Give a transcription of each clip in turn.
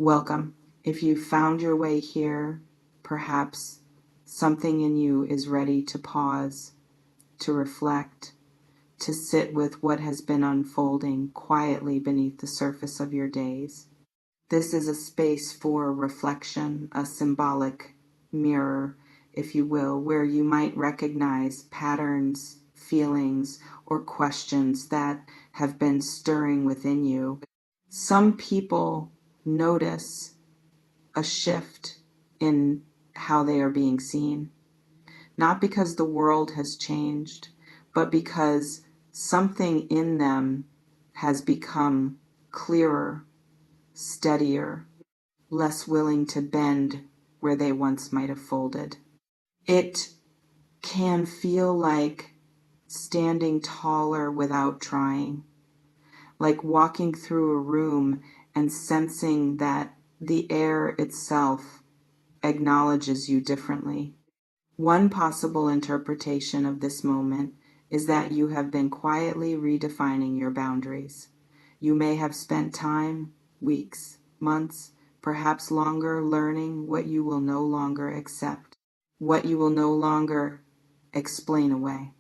Welcome. If you found your way here, perhaps something in you is ready to pause, to reflect, to sit with what has been unfolding quietly beneath the surface of your days. This is a space for reflection, a symbolic mirror, if you will, where you might recognize patterns, feelings, or questions that have been stirring within you. Some people notice a shift in how they are being seen, not because the world has changed, but because something in them has become clearer, steadier, less willing to bend where they once might have folded. It can feel like standing taller without trying, like walking through a room and sensing that the air itself acknowledges you differently. One possible interpretation of this moment is that you have been quietly redefining your boundaries. You may have spent time, weeks, months, perhaps longer, learning what you will no longer accept, what you will no longer explain away,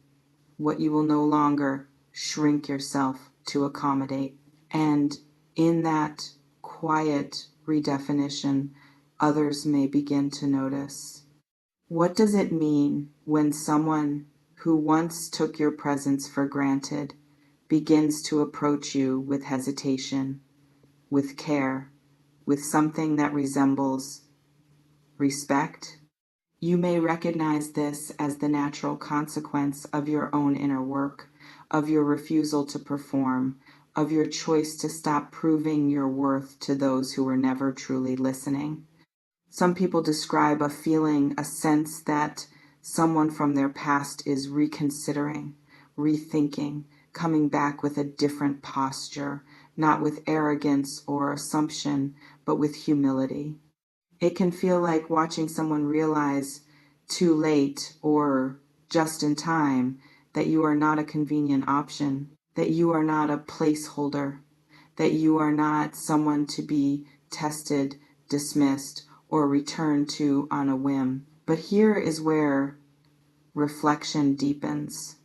what you will no longer shrink yourself to accommodate. And in that quiet redefinition, others may begin to notice. What does it mean when someone who once took your presence for granted begins to approach you with hesitation, with care, with something that resembles respect? You may recognize this as the natural consequence of your own inner work, of your refusal to perform, of your choice to stop proving your worth to those who were never truly listening. Some people describe a feeling, a sense that someone from their past is reconsidering, rethinking, coming back with a different posture, not with arrogance or assumption, but with humility. It can feel like watching someone realize too late or just in time that you are not a convenient option, that you are not a placeholder, that you are not someone to be tested, dismissed, or returned to on a whim. But here is where reflection deepens.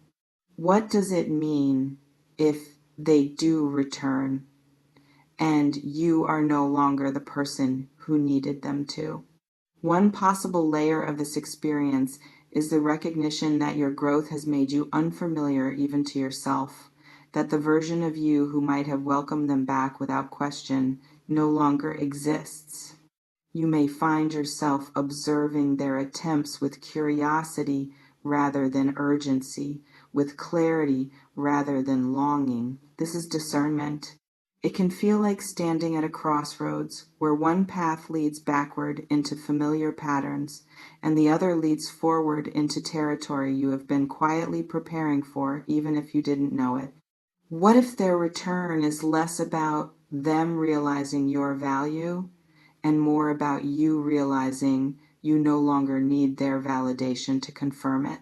What does it mean if they do return and you are no longer the person who needed them to? One possible layer of this experience is the recognition that your growth has made you unfamiliar even to yourself, that the version of you who might have welcomed them back without question no longer exists. You may find yourself observing their attempts with curiosity rather than urgency, with clarity rather than longing. This is discernment. It can feel like standing at a crossroads where one path leads backward into familiar patterns and the other leads forward into territory you have been quietly preparing for, even if you didn't know it. What if their return is less about them realizing your value and more about you realizing you no longer need their validation to confirm it?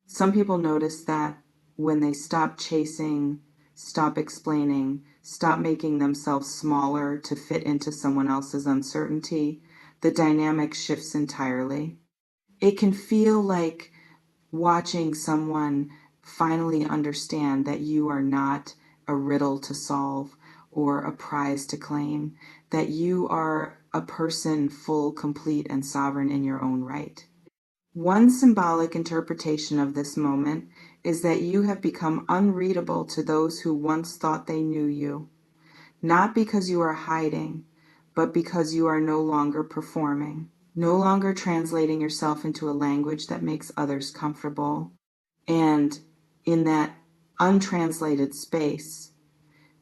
Some people notice that when they stop chasing, stop explaining, stop making themselves smaller to fit into someone else's uncertainty, the dynamic shifts entirely. It can feel like watching someone finally understand that you are not a riddle to solve or a prize to claim, that you are a person full, complete, and sovereign in your own right. One symbolic interpretation of this moment is that you have become unreadable to those who once thought they knew you, not because you are hiding, but because you are no longer performing, no longer translating yourself into a language that makes others comfortable. And in that untranslated space,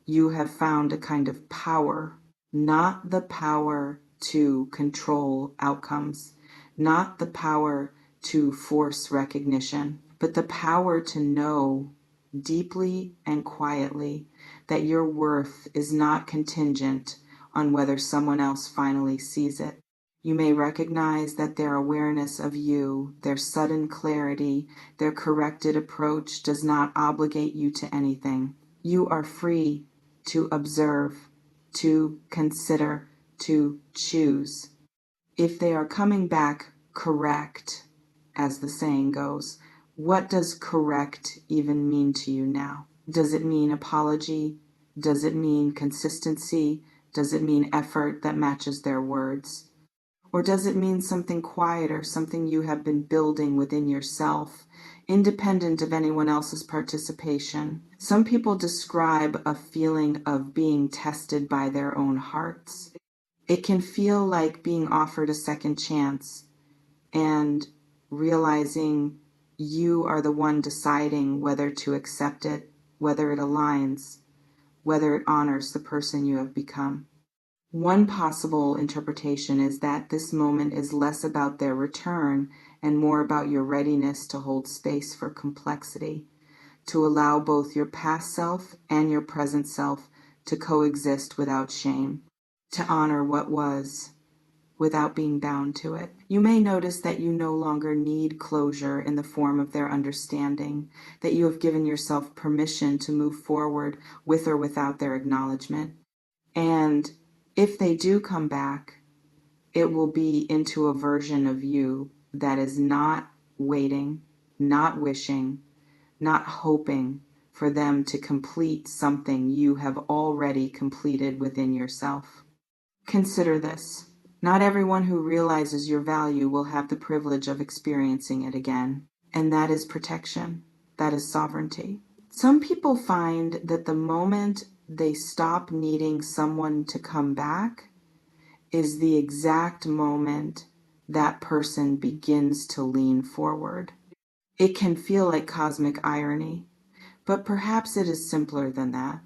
you have found a kind of power, not the power to control outcomes, not the power to force recognition, but the power to know deeply and quietly that your worth is not contingent on whether someone else finally sees it. You may recognize that their awareness of you, their sudden clarity, their corrected approach does not obligate you to anything. You are free to observe, to consider, to choose. If they are coming back correct, as the saying goes, what does correct even mean to you now? Does it mean apology? Does it mean consistency? Does it mean effort that matches their words? Or does it mean something quieter, something you have been building within yourself, independent of anyone else's participation? Some people describe a feeling of being tested by their own hearts. It can feel like being offered a second chance and realizing you are the one deciding whether to accept it, whether it aligns, whether it honors the person you have become. One possible interpretation is that this moment is less about their return and more about your readiness to hold space for complexity, to allow both your past self and your present self to coexist without shame, to honor what was without being bound to it. You may notice that you no longer need closure in the form of their understanding, that you have given yourself permission to move forward with or without their acknowledgement. And if they do come back, it will be into a version of you that is not waiting, not wishing, not hoping for them to complete something you have already completed within yourself. Consider this. Not everyone who realizes your value will have the privilege of experiencing it again. And that is protection. That is sovereignty. Some people find that the moment they stop needing someone to come back is the exact moment that person begins to lean forward. It can feel like cosmic irony, but perhaps it is simpler than that.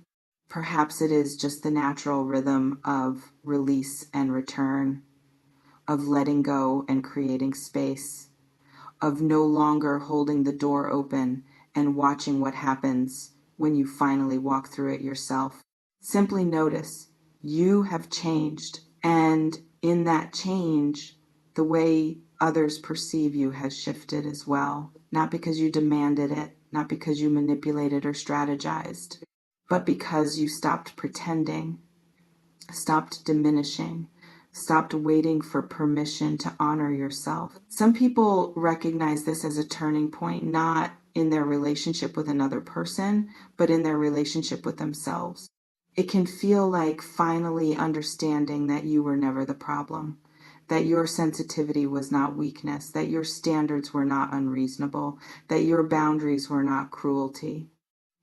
Perhaps it is just the natural rhythm of release and return, of letting go and creating space, of no longer holding the door open and watching what happens when you finally walk through it yourself. Simply notice you have changed, and in that change, the way others perceive you has shifted as well. Not because you demanded it, not because you manipulated or strategized, but because you stopped pretending, stopped diminishing, stopped waiting for permission to honor yourself. Some people recognize this as a turning point, not in their relationship with another person, but in their relationship with themselves. It can feel like finally understanding that you were never the problem, that your sensitivity was not weakness, that your standards were not unreasonable, that your boundaries were not cruelty.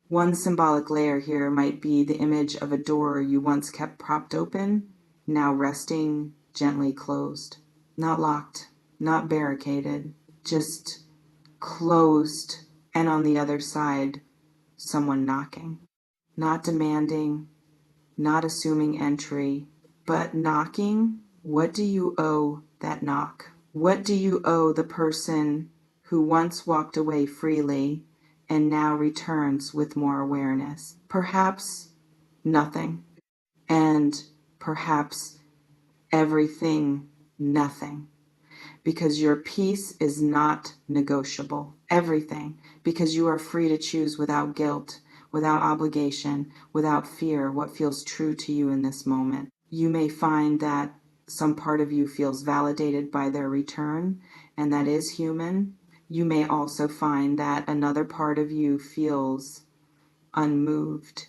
One symbolic layer here might be the image of a door you once kept propped open, now resting gently closed. Not locked, not barricaded, just closed, and on the other side, someone knocking. Not demanding, not assuming entry, but knocking. What do you owe that knock? What do you owe the person who once walked away freely and now returns with more awareness? Perhaps nothing, and perhaps everything, nothing, because your peace is not negotiable. Everything, because you are free to choose without guilt, without obligation, without fear what feels true to you in this moment. You may find that some part of you feels validated by their return, and that is human. You may also find that another part of you feels unmoved,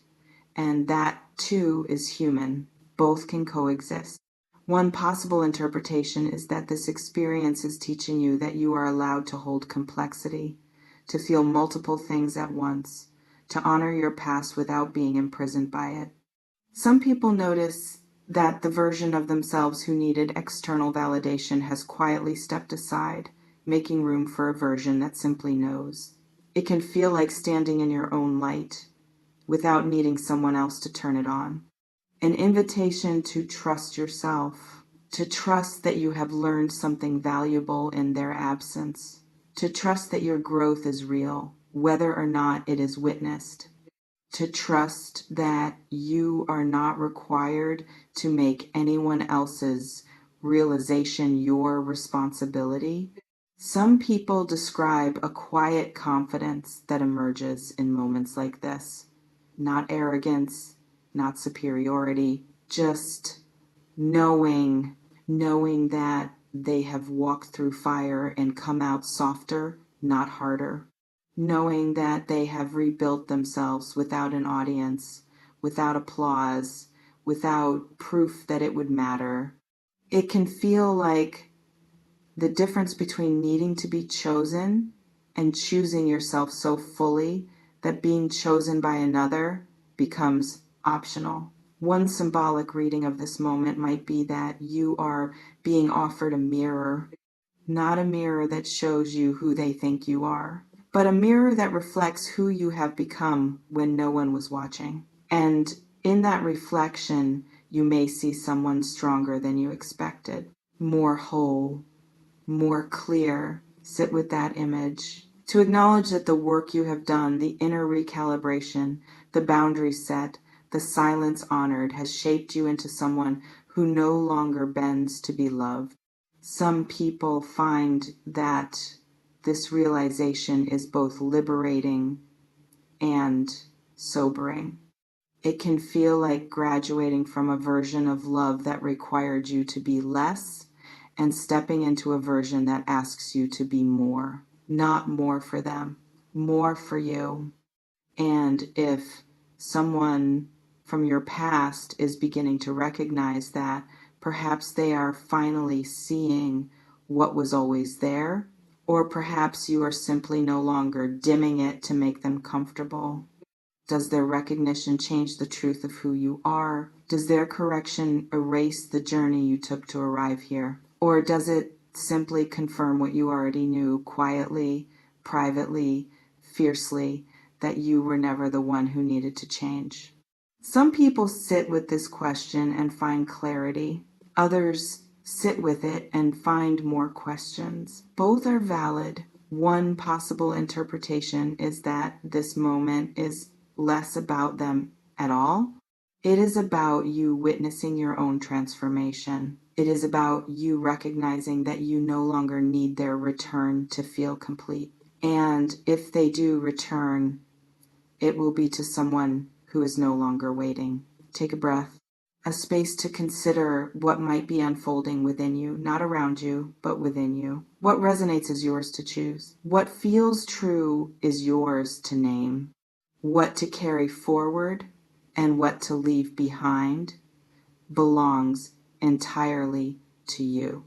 and that too is human. Both can coexist. One possible interpretation is that this experience is teaching you that you are allowed to hold complexity, to feel multiple things at once, to honor your past without being imprisoned by it. Some people notice that the version of themselves who needed external validation has quietly stepped aside, making room for a version that simply knows. It can feel like standing in your own light without needing someone else to turn it on. An invitation to trust yourself, to trust that you have learned something valuable in their absence, to trust that your growth is real, whether or not it is witnessed, to trust that you are not required to make anyone else's realization your responsibility. Some people describe a quiet confidence that emerges in moments like this. Not arrogance, not superiority, just knowing that they have walked through fire and come out softer, not harder. Knowing that they have rebuilt themselves without an audience, without applause, without proof that it would matter. It can feel like the difference between needing to be chosen and choosing yourself so fully that being chosen by another becomes optional. One symbolic reading of this moment might be that you are being offered a mirror, not a mirror that shows you who they think you are, but a mirror that reflects who you have become when no one was watching. And in that reflection, you may see someone stronger than you expected, more whole, more clear. Sit with that image. To acknowledge that the work you have done, the inner recalibration, the boundaries set, the silence honored, has shaped you into someone who no longer bends to be loved. Some people find that this realization is both liberating and sobering. It can feel like graduating from a version of love that required you to be less and stepping into a version that asks you to be more. Not more for them, more for you. And if someone from your past is beginning to recognize that, perhaps they are finally seeing what was always there, or perhaps you are simply no longer dimming it to make them comfortable. Does their recognition change the truth of who you are? Does their correction erase the journey you took to arrive here? Or does it simply confirm what you already knew quietly, privately, fiercely, that you were never the one who needed to change? Some people sit with this question and find clarity. Others sit with it and find more questions. Both are valid. One possible interpretation is that this moment is less about them at all. It is about you witnessing your own transformation. It is about you recognizing that you no longer need their return to feel complete. And if they do return, it will be to someone who is no longer waiting. Take a breath, a space to consider what might be unfolding within you, not around you, but within you. What resonates is yours to choose. What feels true is yours to name. What to carry forward and what to leave behind belongs entirely to you.